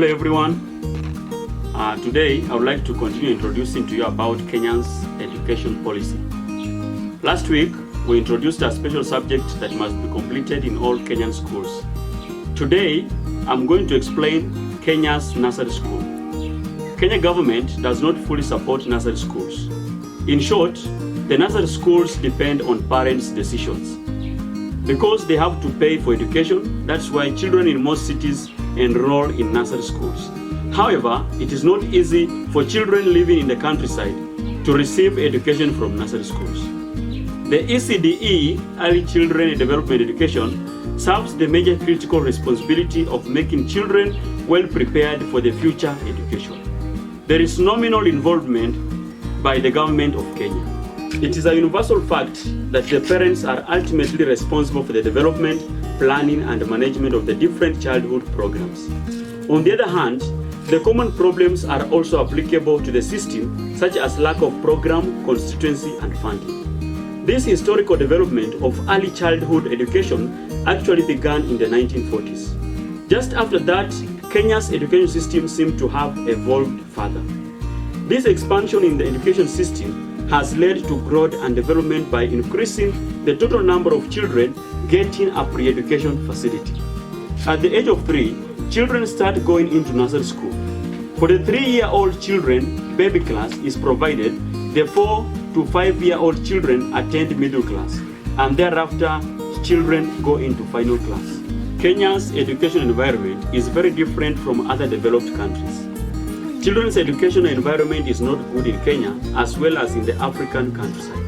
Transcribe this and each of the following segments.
Hello everyone. Today I would like to continue introducing to you about Kenya's education policy. Last week we introduced a special subject that must be completed in all Kenyan schools. Today I'm going to explain Kenya's nursery school. Kenya government does not fully support nursery schools. In short, the nursery schools depend on parents' decisions. Because they have to pay for education, that's why children in most cities enroll in nursery schools. However, it is not easy for children living in the countryside to receive education from nursery schools. The ECDE, Early Children Development Education, serves the major critical responsibility of making children well prepared for the future education. There is nominal involvement by the government of Kenya. It is a universal fact that the parents are ultimately responsible for the development, planning, and management of the different childhood programs. On the other hand, the common problems are also applicable to the system, such as lack of program, constituency, and funding. This historical development of early childhood education actually began in the 1940s. Just after that, Kenya's education system seemed to have evolved further. This expansion in the education system has led to growth and development by increasing the total number of children getting a pre-education facility. At the age of 3, children start going into nursery school. For the 3-year-old children, baby class is provided. The 4 to 5-year-old children attend middle class, and thereafter children go into final class. Kenya's education environment is very different from other developed countries. Children's educational environment is not good in Kenya as well as in the African countryside.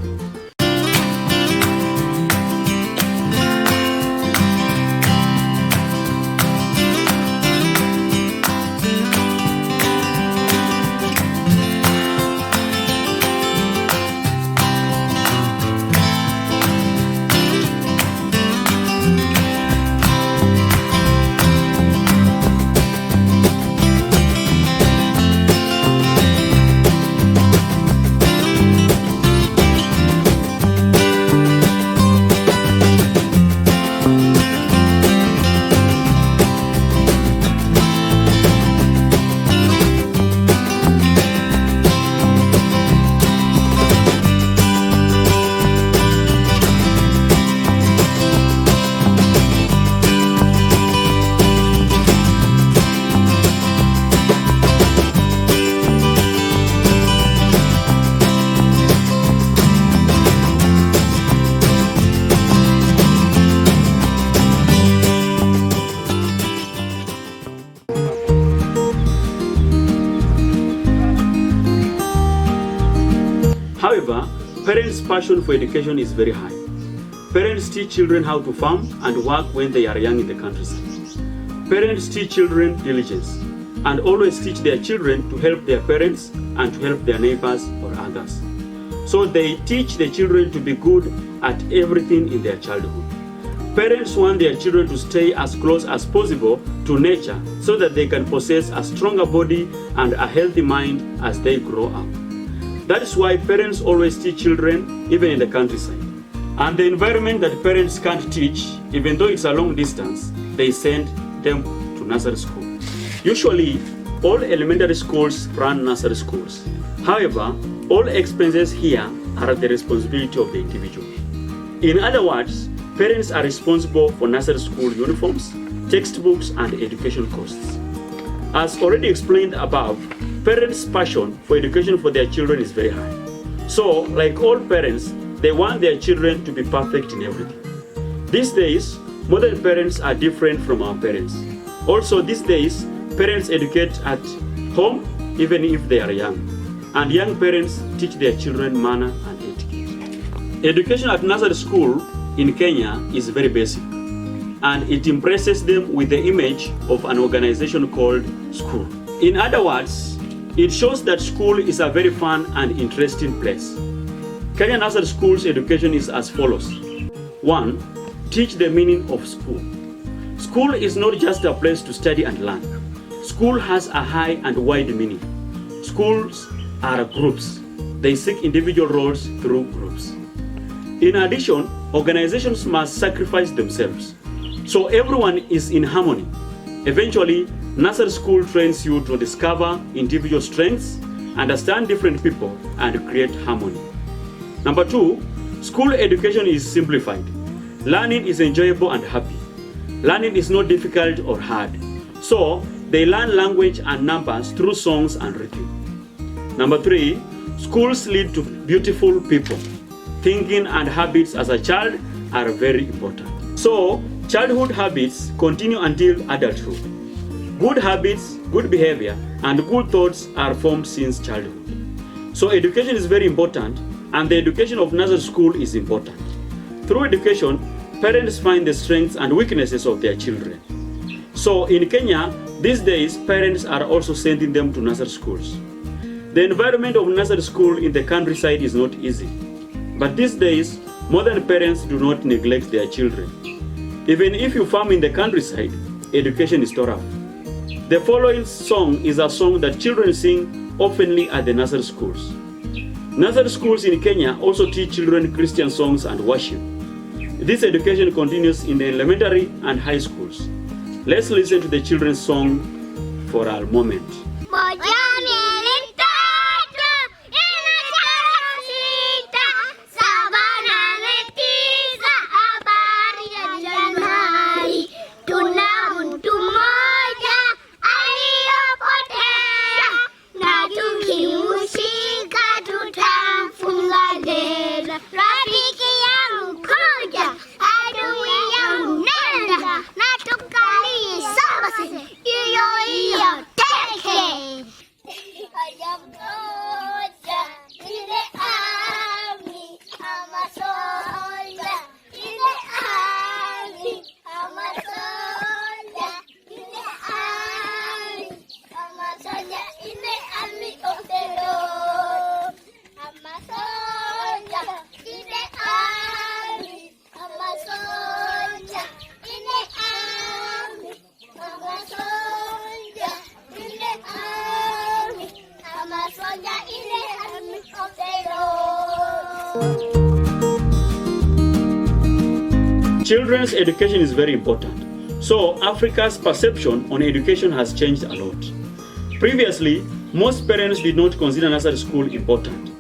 However, parents' passion for education is very high. Parents teach children how to farm and work when they are young in the countryside. Parents teach children diligence and always teach their children to help their parents and to help their neighbors or others. So they teach the children to be good at everything in their childhood. Parents want their children to stay as close as possible to nature so that they can possess a stronger body and a healthy mind as they grow up. That is why parents always teach children even in the countryside. And the environment that parents can't teach, even though it's a long distance, they send them to nursery school. Usually, all elementary schools run nursery schools. However, all expenses here are at the responsibility of the individual. In other words, parents are responsible for nursery school uniforms, textbooks, and education costs. As already explained above, parents' passion for education for their children is very high. So, like all parents, they want their children to be perfect in everything. These days, modern parents are different from our parents. Also, these days, parents educate at home even if they are young. And young parents teach their children manner and etiquette. Education at nursery school in Kenya is very basic, and it impresses them with the image of an organization called school. In other words, it shows that school is a very fun and interesting place. Kenya nursery school's education is as follows. 1. Teach the meaning of school. School is not just a place to study and learn. School has a high and wide meaning. Schools are groups. They seek individual roles through groups. In addition, organizations must sacrifice themselves, so everyone is in harmony. Eventually, Nursery school trains you to discover individual strengths, understand different people, and create harmony. Number 2, school education is simplified. Learning is enjoyable and happy. Learning is not difficult or hard. So, they learn language and numbers through songs and rhythm. Number 3, schools lead to beautiful people. Thinking and habits as a child are very important. So, childhood habits continue until adulthood. Good habits, good behavior, and good thoughts are formed since childhood. So, education is very important, and the education of nursery school is important. Through education, parents find the strengths and weaknesses of their children. So, in Kenya, these days, parents are also sending them to nursery schools. The environment of nursery school in the countryside is not easy. But these days, modern parents do not neglect their children. Even if you farm in the countryside, education is taught. The following song is a song that children sing oftenly at the nursery schools. Nursery schools in Kenya also teach children Christian songs and worship. This education continues in the elementary and high schools. Let's listen to the children's song for a moment. Children's education is very important. So Africa's perception on education has changed a lot. Previously, most parents did not consider nursery school important,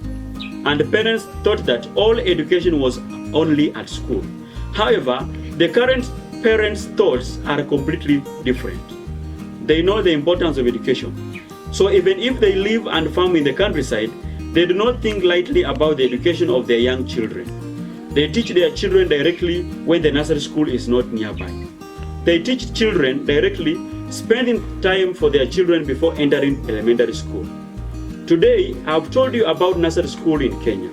and parents thought that all education was only at school. However, the current parents' thoughts are completely different. They know the importance of education. So even if they live and farm in the countryside, they do not think lightly about the education of their young children. They teach their children directly when the nursery school is not nearby. They teach children directly, spending time for their children before entering elementary school. Today, I have told you about nursery school in Kenya.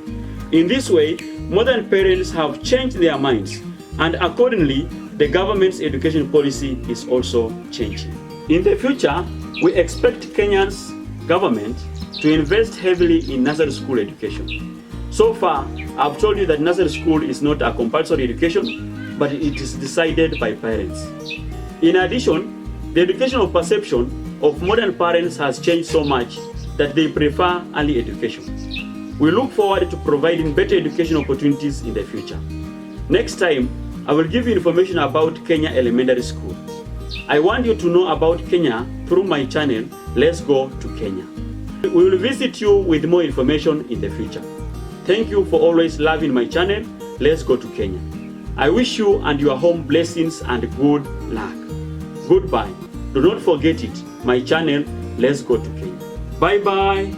In this way, modern parents have changed their minds, and accordingly, the government's education policy is also changing. In the future, we expect Kenya's government to invest heavily in nursery school education. So far, I've told you that nursery school is not a compulsory education, but it is decided by parents. In addition, the educational perception of modern parents has changed so much that they prefer early education. We look forward to providing better education opportunities in the future. Next time, I will give you information about Kenya Elementary School. I want you to know about Kenya through my channel, Let's Go to Kenya. We will visit you with more information in the future. Thank you for always loving my channel, Let's Go to Kenya. I wish you and your home blessings and good luck. Goodbye. Do not forget it, my channel, Let's Go to Kenya. Bye-bye.